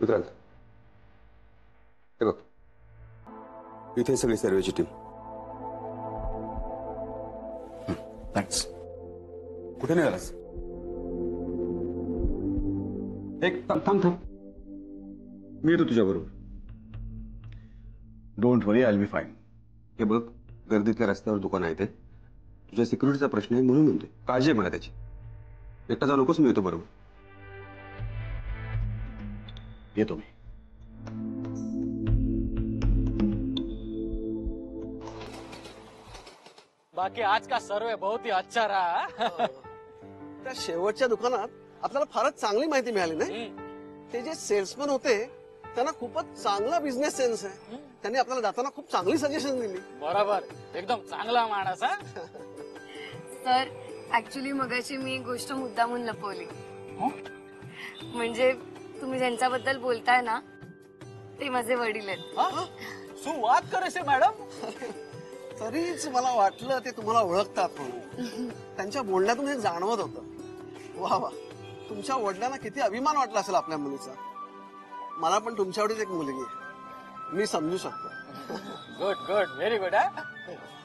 विक्रांत, हे बघ, इथे सगळी सर्वेची टीम. थँक्स. कुठे निघालास? एक थांब. मी येतो तुझ्या बरोबर. Don't worry, I will be fine. हे बघ, गर्दीतल्या रस्त्यावर दुकान आहे ते. तुझ्या सिक्युरिटीचा प्रश्न आहे म्हणून म्हणतोय. काळजी आहे मला त्याची. एकटा जाऊ नकोस, मी येतो बरोबर. येतो मी. बाकी आज का सर्वे बहुत ही अच्छा रहा. त्या शेवटच्या दुकानात आपल्याला फारच चांगली माहिती मिळाली नाही. ते जे सेल्समन होते त्यांना खूपच चांगला बिझनेस सेन्स आहे. त्यांनी आपल्याला जाताना खूप चांगली सजेशन दिली. बरोबर, एकदम चांगला माणूस. हा सर, ऍक्च्युली मगाशी मी एक गोष्ट मुद्दामून लपवली. म्हणजे तुम्ही ज्यांच्याबद्दल बोलताय ना ते माझे वडील आहेत. सुवात करे मॅडम. तरीच मला वाटलं ते तुम्हाला ओळखतात म्हणून. त्यांच्या बोलण्यातून हे जाणवत होतं. वा वा, तुमच्या वडिलांना किती अभिमान वाटला असेल आपल्या मुलीचा. मला पण तुमच्यावरच एक मुलगी आहे, मी समजू शकतो. Good good, very good.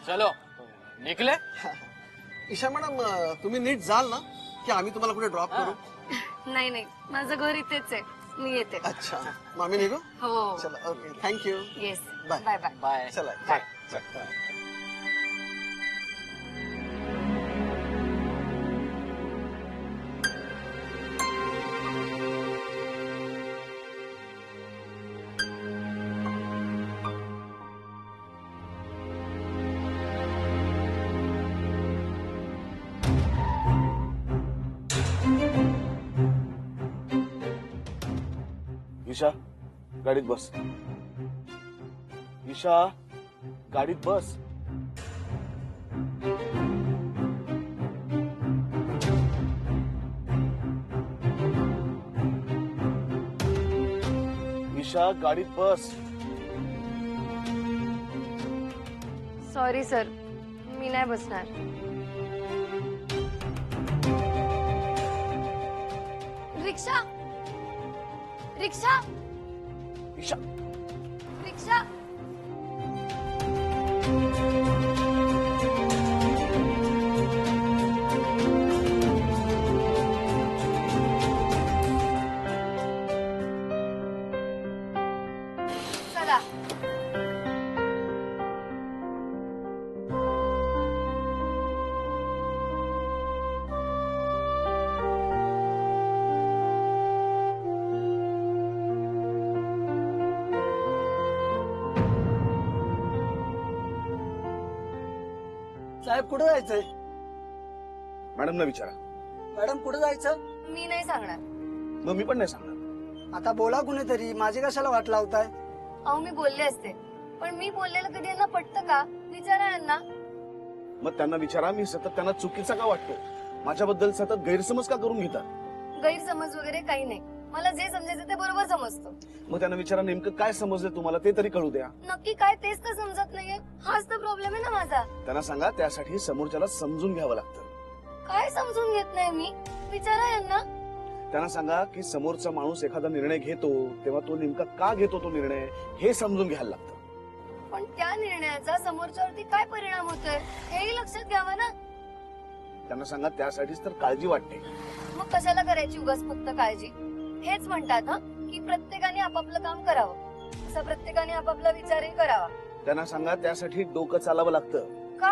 चलो निकले. ईशा मॅडम, तुम्ही नीट जाल ना की आम्ही तुम्हाला कुठे ड्रॉप करू? नाही नाही, माझं घर इथेच आहे, मी येते. अच्छा, मग आम्ही निघू. हो. चला, okay, thank you. Yes, bye. Bye bye. Bye. चला बाय. चला. ईशा, गाडीत बस. ईशा, गाडीत बस. ईशा, गाडीत बस. सॉरी सर, मी नाही बसणार. रिक्षा रिक्षा ईशा, रिक्षा. चला. साहेब, कुठे जायचंय? मॅडमना विचारा. मॅडम, कुठे जायचं? मी नाही सांगणार. मग मी पण नाही सांगणार. आता बोला कुणीतरी, माझी कशाला वाट लावताय? अहो, मी बोलले असते, पण मी बोललेलं कधी यांना पटतं का? विचारा यांना. मग त्यांना विचारा, मी सतत त्यांना चुकीचा का वाटतो? माझ्याबद्दल सतत गैरसमज का करून घेतात? गैरसमज वगैरे काही नाही. मला जे समजायचं ते बरोबर समजतं. मग त्यांना विचारा, नेमकं काय समजलं तुम्हाला ते तरी कळू द्या. नक्की काय तेच तर समजत नाहीये. हाच तर प्रॉब्लेम आहे ना माझा. त्यांना सांगा, त्यासाठी समोरच्याला समजून घ्यावं लागतं. काय समजून घेत नाही मी? विचारा यांना. त्यांना सांगा की समोरचा माणूस एखादा निर्णय घेतो तेव्हा तो नेमका का घेतो तो निर्णय हे समजून घ्यायला लागतं. पण त्या निर्णयाचा समोरच्यावरती काय परिणाम होतोय हेही लक्षात घ्यावं ना. त्यांना सांगा, त्यासाठीच तर काळजी वाटते. मग कशाला करायची उगाच फक्त काळजी? हेच म्हणतात ना की प्रत्येकाने आपापलं काम करावं, असं प्रत्येकाने आपापला विचारही करावा. त्यांना सांगा, त्यासाठी डोकं चालावं लागतं. का?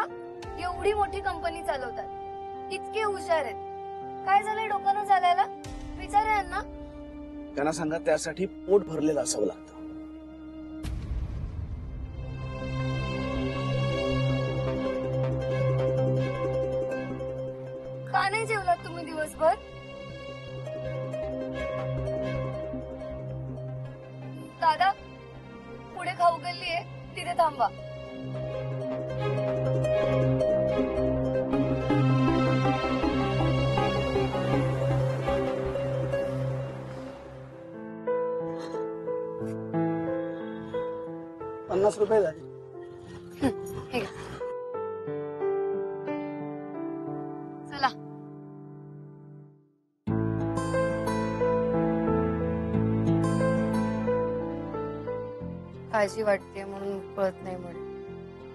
एवढी मोठी कंपनी चालवतात, इतके हुशार आहेत, काय झालंय डोकं न चालायला? विचारा यांना. त्यांना सांगा, त्यासाठी पोट भरलेलं असावं लागतं. का नाही जेवलात तुम्ही दिवसभर? दादा, पुढे खाऊ गल्ली आहे, तिथे थांबा. ₹50 झाले. हे घ्या. चला. काळजी वाटते म्हणून कळत नाही म्हणे.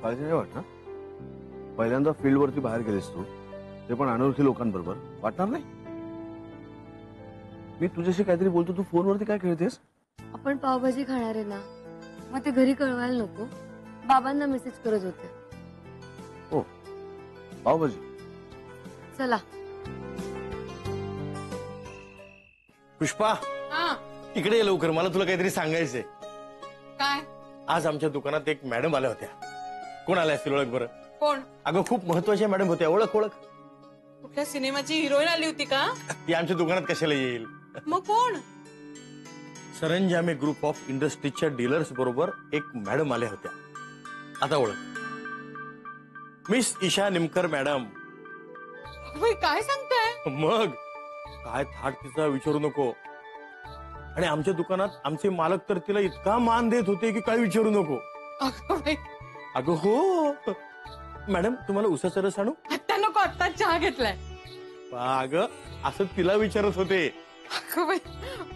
काळजी नाही वाटणार? पहिल्यांदा फील्डवरती बाहेर गेलेस तू, ते पण अनोळखी लोकांबरोबर, वाटणार नाही? मी तुझ्याशी काहीतरी बोलतो, तू फोनवरती काय खेळतेस? आपण पावभाजी खाणार आहे ना, मग ते घरी कळवायला नको. बाबांना मेसेज करत होते. पावभाजी? चला. पुष्पा, इकडे ये लवकर, मला तुला काहीतरी सांगायचंय. काय? आज आमच्या दुकानात एक मॅडम आल्या होत्या. कोण आल्या असतील, ओळख बरं? कोण? अगं खूप महत्वाच्या मॅडम होत्या, ओळख ओळख. कुठल्या सिनेमाची हिरोईन आली होती का? ती आमच्या दुकानात कशाला येईल? मग कोण? सरंजामे ग्रुप ऑफ इंडस्ट्रीजच्या डीलर्स बरोबर एक मॅडम आल्या होत्या. आता ओळख, मिस ईशा निमकर मॅडम. बाई, काय सांगताय? मग काय थाट तिचा विचारू नको. आणि आमच्या दुकानात आमचे मालक तर तिला इतका मान देत होते की काय विचारू नको. अगं बाई, अगं हो मॅडम, तुम्हाला उसाचा रस आणू? आत्ता नको, आत्ता चहा घेतलाय. अगं असं तिला विचारत होते. अगं बाई,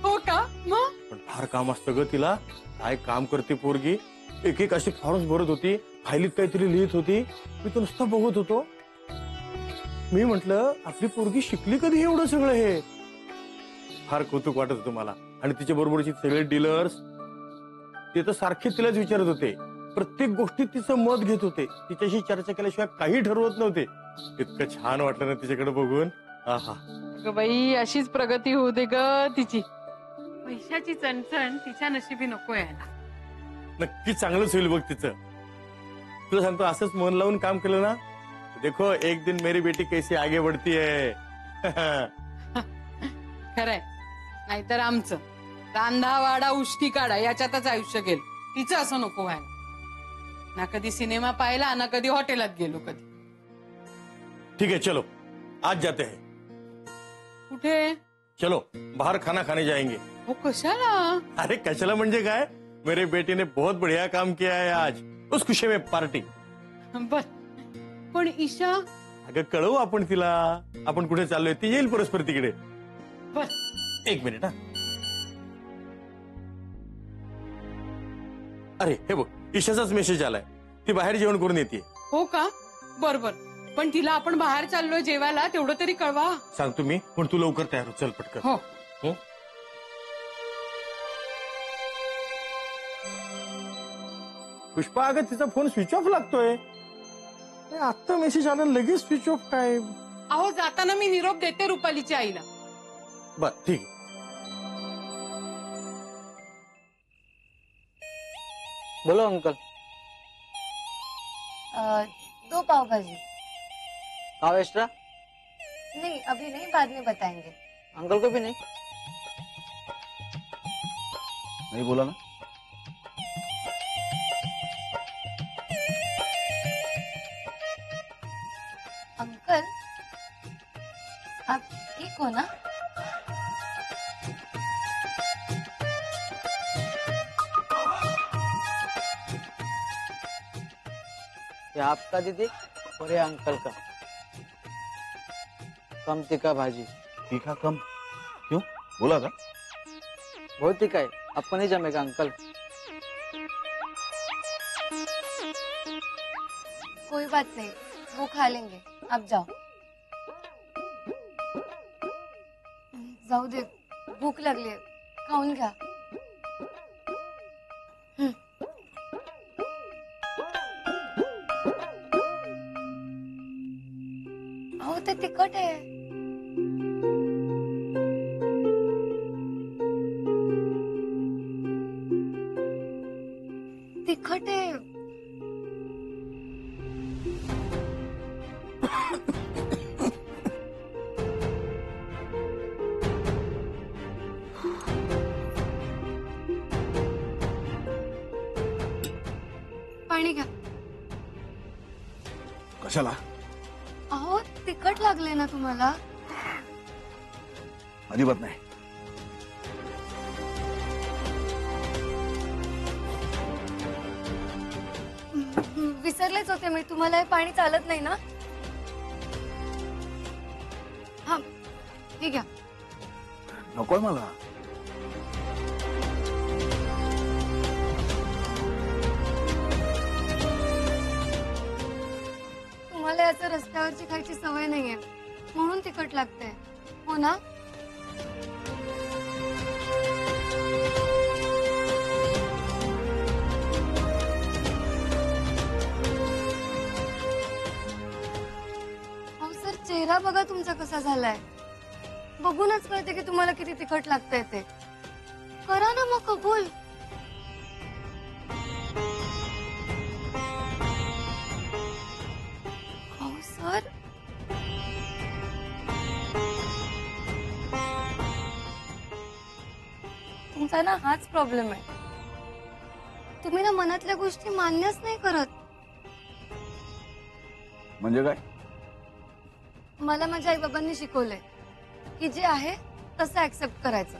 हो का? मग पण फार काम असतं ग तिला. काय काम करते पोरगी. एक एक अशी फॉर्म्स भरत होती, फायलीत काहीतरी लिहित होती. मी तो नुसता बघत होतो. मी म्हंटल आपली पोरगी शिकली कधी एवढं सगळं हे. फार कौतुक वाटत होतं मला. आणि तिच्या बरोबरचे सगळे डीलर्स ते तर सारखे तिलाच विचारत होते. प्रत्येक गोष्टीत तिचं मत घेत होते. तिच्याशी चर्चा केल्याशिवाय काही ठरवत नव्हते. इतकं छान वाटलं ना तिच्याकडे बघून. आहा. अगं बाई, अशीच प्रगती होऊ दे ग तिची. पैशाची चणचण तिच्या नशिबी नको यायला. नक्की चांगलंच होईल बघ तिचं. तुला सांगतो, असंच मन लावून काम केलं ना, देखो एक दिन मेरी बेटी कैसी आगे बढ़ती है. खरंय. नाहीतर आमचं रांधा वाडा उष्टी काढा याच्यातच आयुष्य गेलं. तिचं असं नको व्हायला. ना कधी सिनेमा पाहिला, ना कधी हॉटेलात गेलो कधी. ठीक है चलो, आज जाते हैं. कुठे? चलो बाहर खाना खाने जाएंगे. हो, कशाला? अरे कशाला म्हणजे काय, मेरे बेटे ने बहुत बढ़िया काम किया है आज, उस खुशी में पार्टी. बर, पण ईशा? अगं कळवू आपण तिला, आपण कुठे चाललोय, ती येईल परस्पर तिकडे. बर. एक मिनिट हा. अरे हे बघ, ईशाचाच मेसेज आलाय. ती बाहेर जेवण करून येते. हो का? बर बर. पण तिला आपण बाहेर चाललोय जेवायला तेवढं तरी कळवा. सांगतो मी, पण तू लवकर तयार हो. चल पटकन. हो. हो. पुष्पा, अगं तिचा फोन स्विच ऑफ लागतोय. आता मेसेज आला, लगेच स्विच ऑफ काय? अहो, जाताना मी निरोप देते रुपालीच्या आईला. बर ठीक आहे. बोलो अंकल. 2 पाव भाजी. पाव एक्स्ट्रा? नहीं, अभी नहीं, बाद में बताएंगे. अंकल को भी नहीं? नाही बोला ना. अंकल, आप ठीक हो ना? ये आपका दीदी और ये अंकल का. कम तीखा भाजी. तीखा कम क्यों? बोला का? बहुत तीखा है, आपको नहीं जमेगा अंकल. कोई बात नहीं, वो खा लेंगे. आप जाओ. जाऊ दे, भूक लागली आहे, खाऊन घ्या. अहो, ते तिखट आहे. तिखट आहे. पाणी घ्या. कशाला? अहो, तिखट लागले ना तुम्हाला? अजिबात नाही. विसरलेच होते मी, तुम्हाला हे पाणी चालत नाही ना? हा, ठीक आहे. नकोय मला. असं रस्त्यावरची खायची सवय नाहीये म्हणून तिखट लागते हो ना. अहो सर चेहरा बघा तुमचा कसा झालाय. बघूनच कळते की तुम्हाला किती तिखट लागतंय ते. करा ना मग कबूल. अहो सर तुमचा ना हाच प्रॉब्लेम आहे. तुम्ही ना मनातल्या गोष्टी मान्यच नाही करत. म्हणजे काय? मला माझ्या आई बाबांनी शिकवलंय की जे आहे तसं ऍक्सेप्ट करायचं.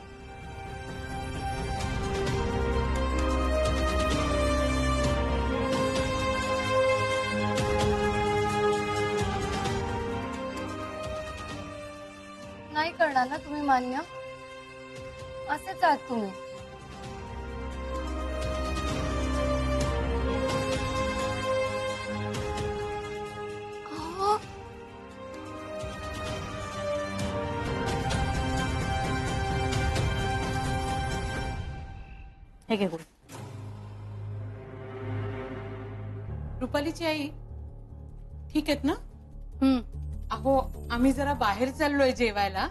नाही करणार ना तुम्ही मान्य. असेच आहात तुम्ही. अहो, हे घे गुड. रुपालीची आई ठीक आहेत ना? हम्म. अहो आम्ही जरा बाहेर चाललोय जेवायला.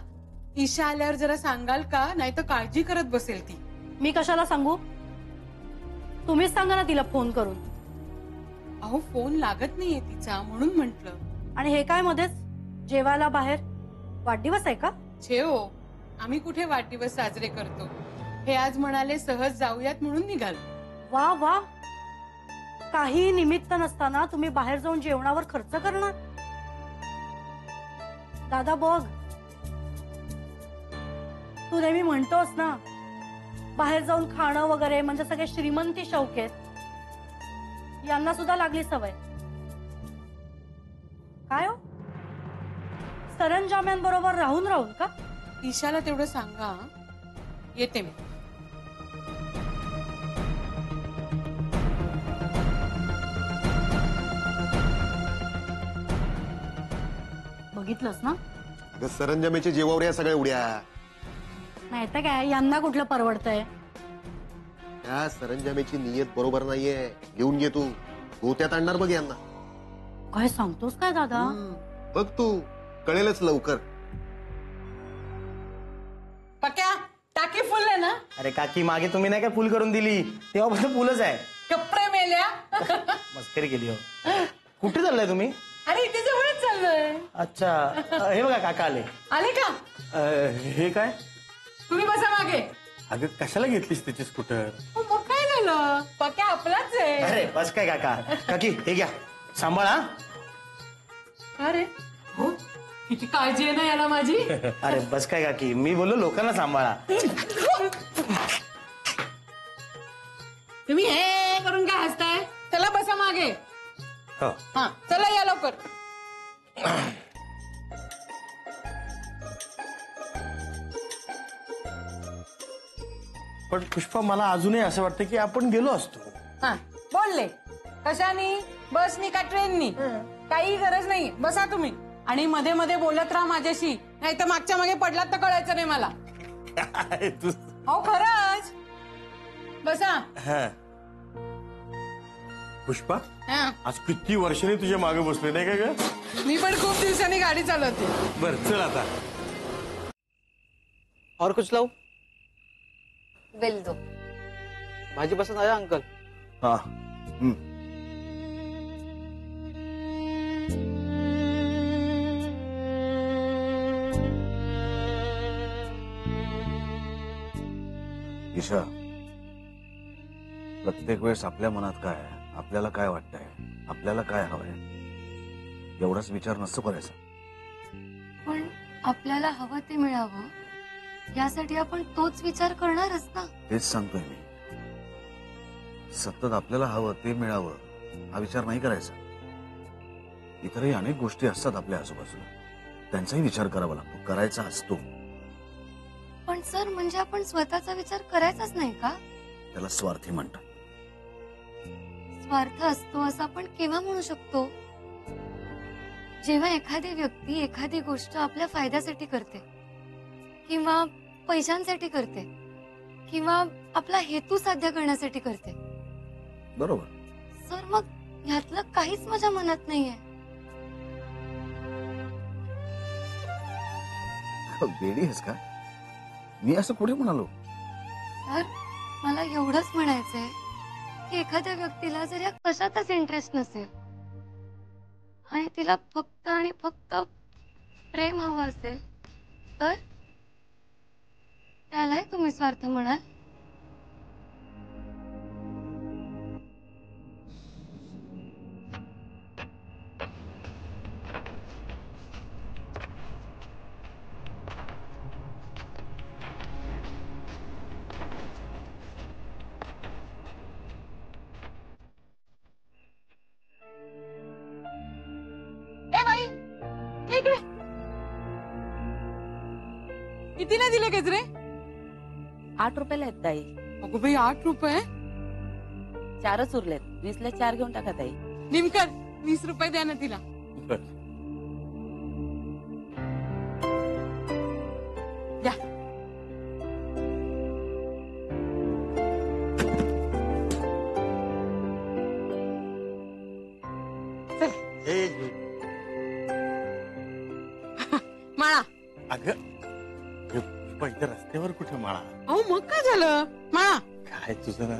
ईशा आल्यावर जरा सांगाल का? नाही तर काळजी करत बसेल ती. मी कशाला सांगू? तुम्हीच सांगा ना तिला फोन करून. अहो फोन लागत नाहीये तिचा म्हणून म्हंटल. आणि हे काय मध्येच जेवायला बाहेर? वाढदिवस आहे का? छे हो, आम्ही कुठे वाढदिवस साजरे करतो. हे आज म्हणाले सहज जाऊयात म्हणून निघालो. वा वा, काही निमित्त नसताना तुम्ही बाहेर जाऊन जेवणावर खर्च करणार? दादा बघ, तू नेहमी म्हणतोस ना बाहेर जाऊन खाणं वगैरे म्हणजे सगळे श्रीमंती शौकेत. यांना सुद्धा लागली सवय. काय हो, सरंजाम्यांबरोबर राहून राहून का? ईशाला तेवढं सांगा. येते मी. बघितलंस ना? अगं सरंजामेचे जेवावर या सगळ्या उड्या. नाही तर काय, यांना कुठलं परवडतंय? त्या सरंजामेची नियत बरोबर नाहीये. घेऊन घे तू. गोत्यात आणणार बघ यांना. काय सांगतोस काय दादा? बघ तू, कळेलच लवकर. पक्या टाकी फुल आहे ना? अरे काकी, मागे तुम्ही नाही काय फुल करून दिली तेव्हापासून फुलच आहे. कपडे मेल्या. मस्करी केली हो. कुठे चाललाय तुम्ही? अरे इथे जवळच चाललोय. अच्छा, हे बघा काका आले. आले का? हे काय? तुम्ही बसा मागे. अगं कशाला घेतलीस त्याची स्कूटर? हो, मग काय झालं? पक्या आपलाच आहे. अरे बस काय काका. काकी हे घ्या, सांभाळा. अरे हो, किती काळजी आहे ना याला माझी. अरे बस काय काकी, मी बोललो लोकांना सांभाळा. तुम्ही हे करून काय हसताय? चला बसा मागे. हो. हा चला या लवकर. पण पुष्पा, मला अजूनही असं वाटतं की आपण गेलो असतो. हा बोलले कशानी? बसनी का ट्रेननी? काही गरज नाही. बसा तुम्ही. आणि मध्ये मध्ये बोलत राहा माझ्याशी, नाही तर मागच्या मागे पडलात तर कळायचं नाही मला. तू हो खरंच. बसा. हा. पुष्पा, हा. आज किती वर्षांनी तुझ्या मागे बसले नाही का ग? मी पण खूप दिवसांनी गाडी चालवते. बर चल आता. और कुछ लाऊ? बिल दो. भाजी पसंद आया अंकल? हा. ईशा, प्रत्येक वेळेस आपल्या मनात काय आहे, आपल्याला काय वाटतंय, आपल्याला काय हवंय, एवढाच विचार नसतो करायचा. पण आपल्याला हवं ते मिळावं यासाठी आपण तोच विचार करणारच ना. तेच सांगतोय मी. सतत आपल्याला हवं ते मिळावं हा विचार नाही करायचा. इतरही अनेक गोष्टी असतात आपल्या आजूबाजूला, त्यांचाही विचार करावा लागतो, करायचा असतो. पण सर म्हणजे आपण स्वतःचा विचार करायचाच नाही का? त्याला स्वार्थी म्हणतात. स्वार्थ असतो असं आपण केव्हा म्हणू शकतो? जेव्हा एखादी व्यक्ती एखादी गोष्ट आपल्या फायद्यासाठी करते किंवा पैशांसाठी करते किंवा आपला हेतू साध्य करण्यासाठी करते, बरोबर. सर मग ह्यातलं काहीच माझ्या मनात नाहीये. वेडी आहेस का? मी असं कुठे म्हणालो? तर मला एवढंच म्हणायचंय की एखाद्या व्यक्तीला जर या कशातच इंटरेस्ट नसेल आणि तिला फक्त आणि फक्त प्रेम हवं असेल तर त्यालाही तुम्ही स्वार्थ म्हणाल? कितीला दिले गजरे? 8 रुपयाला आहेत ताई. अगो बाई, 8 रुपये? 4च उरलेत. 20ला 4 घेऊन टाका ताई. निमकर 20 रुपये द्या ना तिला. द्या. माळा. अगं इथं रस्त्यावर कुठे माळा? अहो मग काय झालं? माळा काय तुझं ना?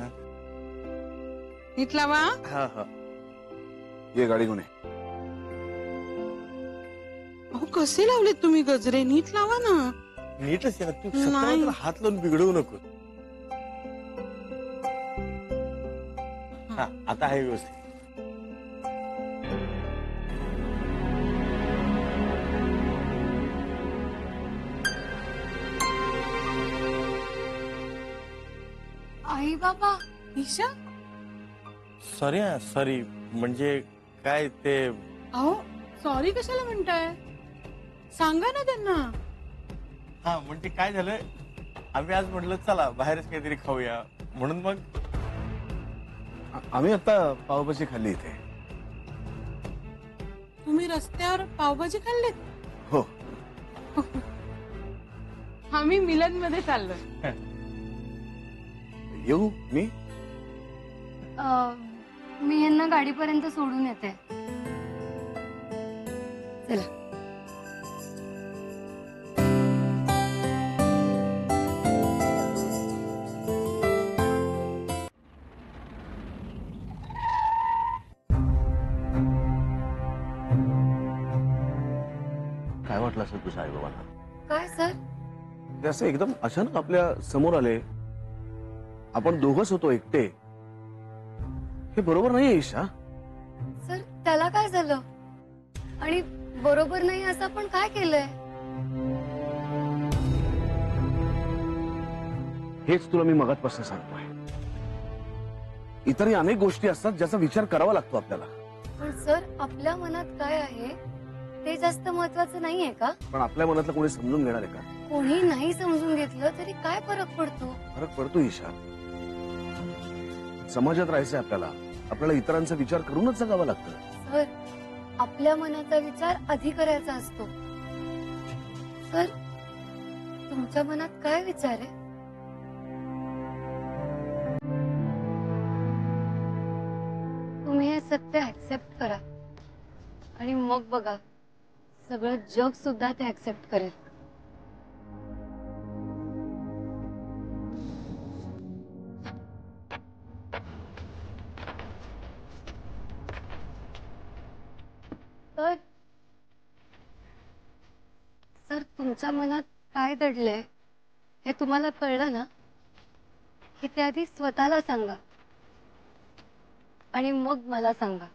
नीट लावा. हा हा. ये गाडी घेऊन ये. अहो कसे लावलेत तुम्ही गजरे? नीट लावा ना. नीटच आहे ना, तू नाही. सतरा हात लावून बिघडवू नको. हा आता आहे व्यवस्थित. आई बाबा. ईशा, सॉरी म्हणजे काय ते. अहो सॉरी कशाला म्हणताय? सांगा ना त्यांना. हा म्हणजे काय झालं, आम्ही आज म्हटलं चला बाहेरच काहीतरी खाऊया म्हणून मग आम्ही आता पावभाजी खाल्ली इथे. तुम्ही रस्त्यावर पावभाजी खाल्लीत? हो. आम्ही मिलन मध्ये चाललोय. येऊ मी? मी यांना गाडीपर्यंत सोडून येते. चला. काय वाटलं असेल तुझ्या आई बाबांना? काय सर? ते असं एकदम अचानक आपल्या समोर आले. आपण दोघच होतो एकटे. हे बरोबर नाहीये ईशा. सर त्याला काय झालं? आणि बरोबर नाही असं आपण काय केलंय? हेच तुला मी मगाचपासून सांगतोय. इतरही अनेक गोष्टी असतात ज्याचा विचार करावा लागतो आपल्याला. पण सर आपल्या मनात काय आहे ते जास्त महत्वाचं नाहीये का? पण आपल्या मनातलं कोणी समजून घेणार आहे का? कोणी नाही समजून घेतलं तरी काय फरक पडतो? फरक पडतो ईशा. समाजात राहायचंय आपल्याला इतरांचा विचार करूनच जगावं लागतं. सर आपल्या मनाचा विचार आधी करायचा असतो. सर तुमच्या मनात काय विचार आहे? तुम्ही हे सत्य ऍक्सेप्ट करा आणि मग बघा सगळं जग सुद्धा ते ऍक्सेप्ट करेल. सर तुमच्या मनात काय दडलंय हे तुम्हाला कळलं ना की ते आधी स्वतःला सांगा आणि मग मला सांगा.